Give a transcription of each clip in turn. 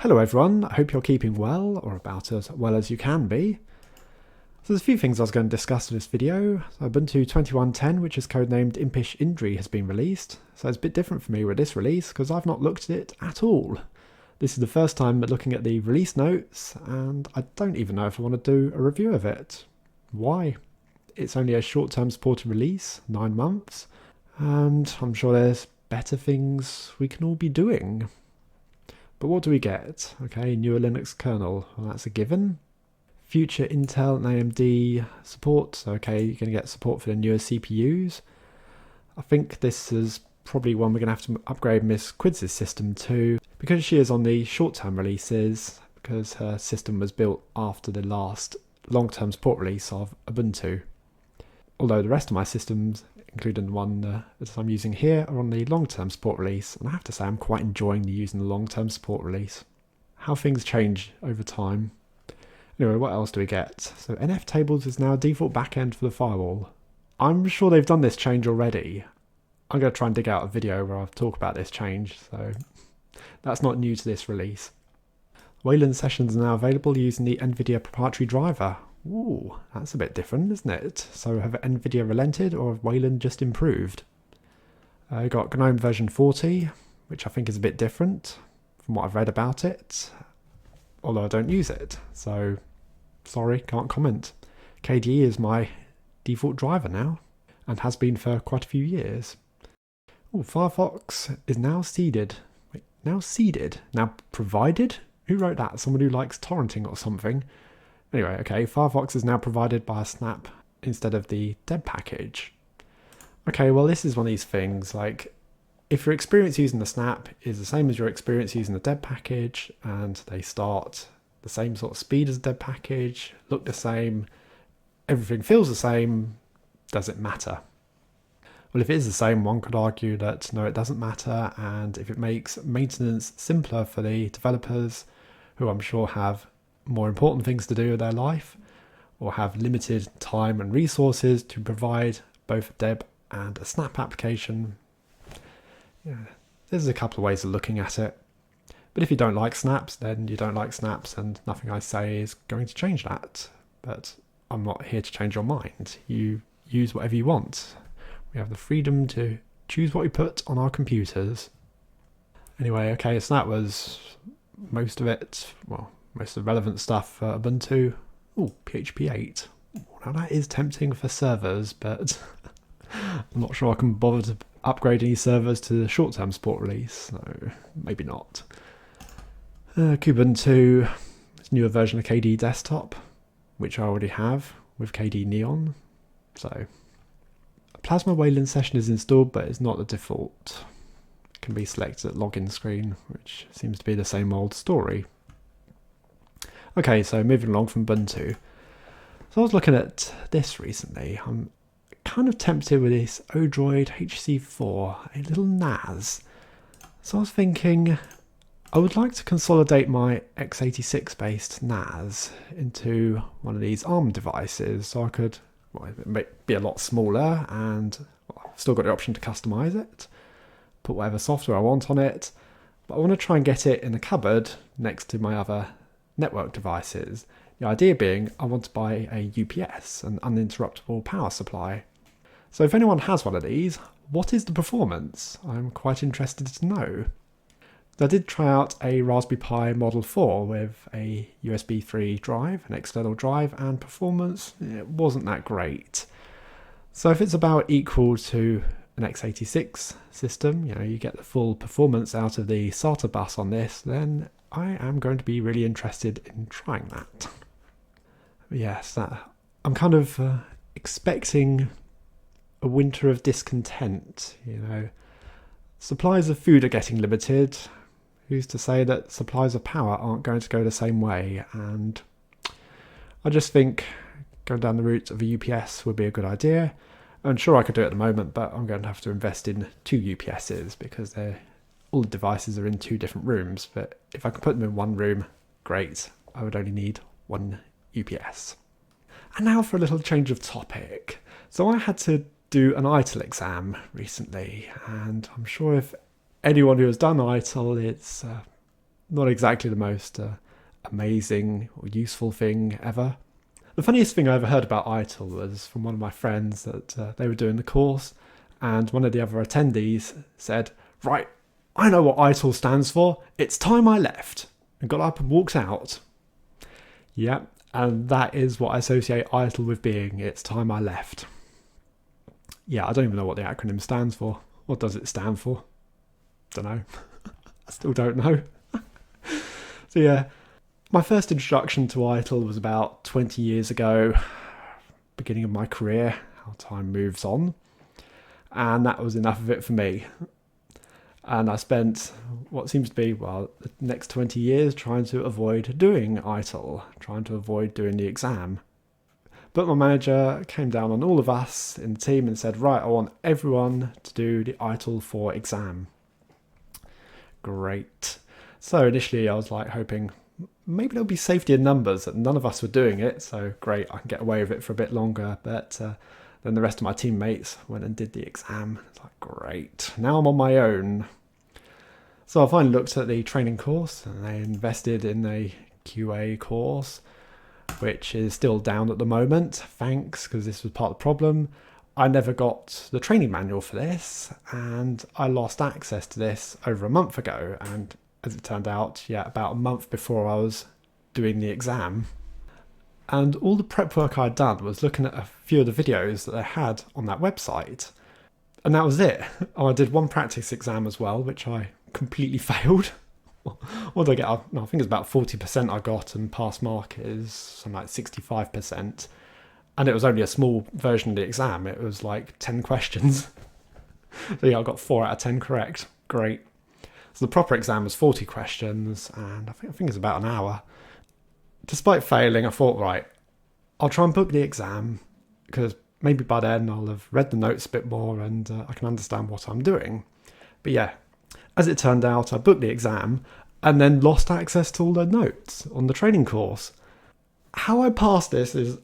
Hello everyone, I hope you're keeping well, or about as well as you can be. So there's a few things I was going to discuss in this video. So Ubuntu 21.10, which is codenamed Impish Indri, has been released. So it's a bit different for me with this release, because I've not looked at it at all. This is the first time looking at the release notes, and I don't even know if I want to do a review of it. Why? It's only a short-term supported release, 9 months, and I'm sure there's better things we can all be doing. But what do we get? Okay, newer Linux kernel, well, that's a given. Future Intel and AMD support, so okay, you're going to get support for the newer CPUs. I think this is probably one we're going to have to upgrade Miss Quidsup system to, because she is on the short-term releases, because her system was built after the last long-term support release of Ubuntu. Although the rest of my systems, including the one that I'm using here, are on the long-term support release, and I have to say I'm quite enjoying using the long-term support release. How things change over time. Anyway, what else do we get? So NF tables is now default backend for the firewall. I'm sure they've done this change already. I'm going to try and dig out a video where I'll talk about this change, so that's not new to this release. Wayland sessions are now available using the NVIDIA proprietary driver. Ooh, that's a bit different, isn't it? So have NVIDIA relented, or have Wayland just improved? You've got GNOME version 40, which I think is a bit different from what I've read about it, although I don't use it, so sorry, can't comment. KDE is my default driver now, and has been for quite a few years. Oh, Firefox is now seeded. Wait, now seeded? Now provided? Who wrote that? Someone who likes torrenting or something? Anyway, okay, Firefox is now provided by a snap instead of the deb package. Okay, well this is one of these things, like, if your experience using the snap is the same as your experience using the deb package, and they start the same sort of speed as the deb package, look the same, everything feels the same, does it matter? Well, if it is the same, one could argue that no, it doesn't matter, and if it makes maintenance simpler for the developers, who I'm sure have more important things to do with their life, or have limited time and resources to provide both a deb and a snap application, yeah, there's a couple of ways of looking at it. But if you don't like snaps, then you don't like snaps, and nothing I say is going to change that. But I'm not here to change your mind. You use whatever you want. We have the freedom to choose what we put on our computers. Anyway, okay, so that was most of it. Well, most of the relevant stuff for Ubuntu. Oh, PHP 8. Now that is tempting for servers, but I'm not sure I can bother to upgrade any servers to the short-term support release, so maybe not. Kubuntu, it's a newer version of KDE Desktop, which I already have with KDE Neon. So, a Plasma Wayland session is installed, but it's not the default. It can be selected at login screen, which seems to be the same old story. Okay, so moving along from Ubuntu. So I was looking at this recently. I'm kind of tempted with this Odroid HC4, a little NAS. So I was thinking I would like to consolidate my x86 based NAS into one of these ARM devices, so I could, well, it may be a lot smaller, and well, I've still got the option to customize it, put whatever software I want on it, but I want to try and get it in a cupboard next to my other network devices. The idea being I want to buy a UPS, an uninterruptible power supply. So if anyone has one of these, what is the performance? I'm quite interested to know. I did try out a Raspberry Pi Model 4 with a USB 3 drive, an external drive, and performance, it wasn't that great. So if it's about equal to an x86 system, you know, you get the full performance out of the SATA bus on this, then I am going to be really interested in trying that. Yes, I'm kind of expecting a winter of discontent, you know. Supplies of food are getting limited. Who's to say that supplies of power aren't going to go the same way? And I just think going down the route of a UPS would be a good idea. I'm sure I could do it at the moment, but I'm going to have to invest in 2 UPSs because all the devices are in 2 different rooms. But if I could put them in one room, great. I would only need 1 UPS. And now for a little change of topic. So I had to do an ITIL exam recently, and I'm sure if anyone who has done ITIL, it's not exactly the most amazing or useful thing ever. The funniest thing I ever heard about ITIL was from one of my friends that they were doing the course, and one of the other attendees said, "Right, I know what ITIL stands for. It's time I left," and got up and walked out. Yep, and that is what I associate ITIL with being. It's time I left. Yeah, I don't even know what the acronym stands for. What does it stand for? Don't know. I still don't know. So yeah, my first introduction to ITIL was about 20 years ago, beginning of my career, how time moves on. And that was enough of it for me. And I spent what seems to be, well, the next 20 years trying to avoid doing ITIL, trying to avoid doing the exam. But my manager came down on all of us in the team and said, right, I want everyone to do the ITIL 4 exam. Great. So initially I was like hoping maybe there'll be safety in numbers, that none of us were doing it, so great, I can get away with it for a bit longer. But then the rest of my teammates went and did the exam. It's like, great, now I'm on my own. So I finally looked at the training course, and they invested in a QA course, which is still down at the moment, thanks, because this was part of the problem. I never got the training manual for this, and I lost access to this over a month ago, and as it turned out, yeah, about a month before I was doing the exam. And all the prep work I'd done was looking at a few of the videos that they had on that website, and that was it. Oh, I did one practice exam as well, which I completely failed. What did I get? No, I think it's about 40% I got, and pass mark is something like 65%. And it was only a small version of the exam. It was like 10 questions. So yeah, I got 4 out of 10 correct. Great. So the proper exam was 40 questions, and I think it's about an hour. Despite failing, I thought, right, I'll try and book the exam, because maybe by then I'll have read the notes a bit more and I can understand what I'm doing. But yeah, as it turned out, I booked the exam and then lost access to all the notes on the training course. How I passed this is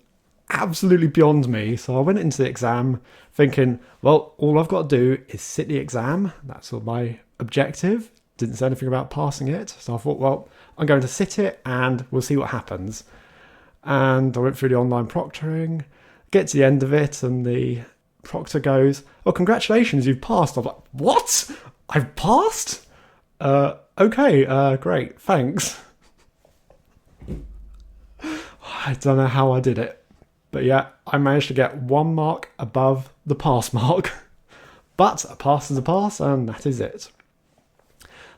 absolutely beyond me. So I went into the exam thinking, well, all I've got to do is sit the exam. That's all my objective. Didn't say anything about passing it. So I thought, well, I'm going to sit it and we'll see what happens. And I went through the online proctoring, get to the end of it, and the proctor goes, "Oh, congratulations, you've passed." I'm like, what? I've passed? Okay, great, thanks. I don't know how I did it. But yeah, I managed to get 1 mark above the pass mark. But a pass is a pass, and that is it.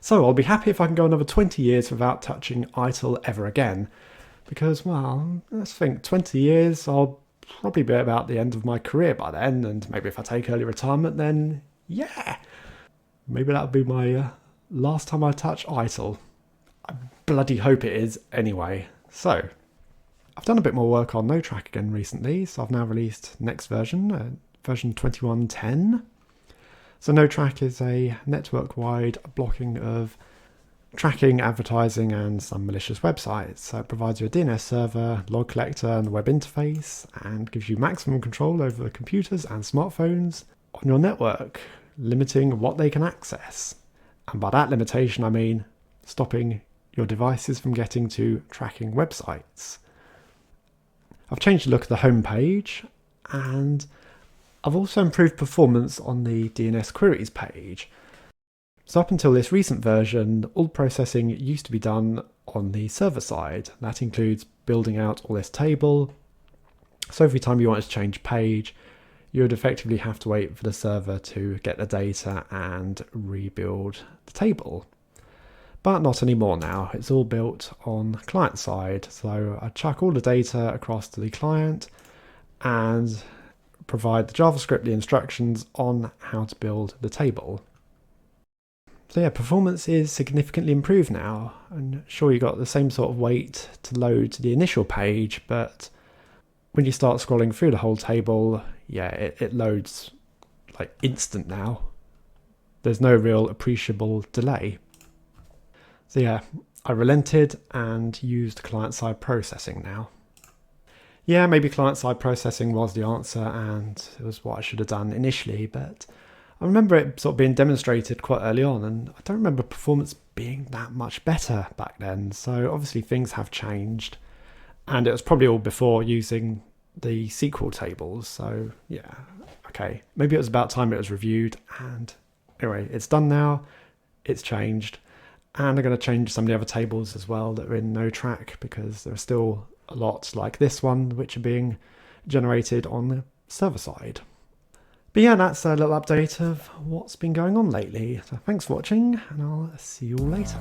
So I'll be happy if I can go another 20 years without touching ITIL ever again. Because, well, let's think, 20 years, I'll probably be about the end of my career by then, and maybe if I take early retirement, then yeah, maybe that'll be my last time I touch ITIL. I bloody hope it is anyway. So, I've done a bit more work on NoTrack again recently, so I've now released next version, version 21.10. So NoTrack is a network-wide blocking of tracking, advertising, and some malicious websites. So it provides you a DNS server, log collector, and web interface, and gives you maximum control over the computers and smartphones on your network, limiting what they can access. And by that limitation, I mean stopping your devices from getting to tracking websites. I've changed the look of the home page, and I've also improved performance on the DNS queries page. So up until this recent version, all processing used to be done on the server side. That includes building out all this table. So every time you wanted to change page, you would effectively have to wait for the server to get the data and rebuild the table. But not anymore now. It's all built on client side. So I chuck all the data across to the client and provide the JavaScript, the instructions on how to build the table. So yeah, performance is significantly improved now, and sure, you got the same sort of wait to load to the initial page, but when you start scrolling through the whole table, yeah, it loads like instant now. There's no real appreciable delay. So yeah, I relented and used client-side processing now. Yeah, maybe client-side processing was the answer, and it was what I should have done initially, but I remember it sort of being demonstrated quite early on, and I don't remember performance being that much better back then. So obviously things have changed, and it was probably all before using the SQL tables. So yeah, okay, maybe it was about time it was reviewed. And anyway, it's done now. It's changed, and I'm going to change some of the other tables as well that are in NoTrack, because there are still a lot like this one which are being generated on the server side. But yeah, that's a little update of what's been going on lately. So thanks for watching, and I'll see you all later.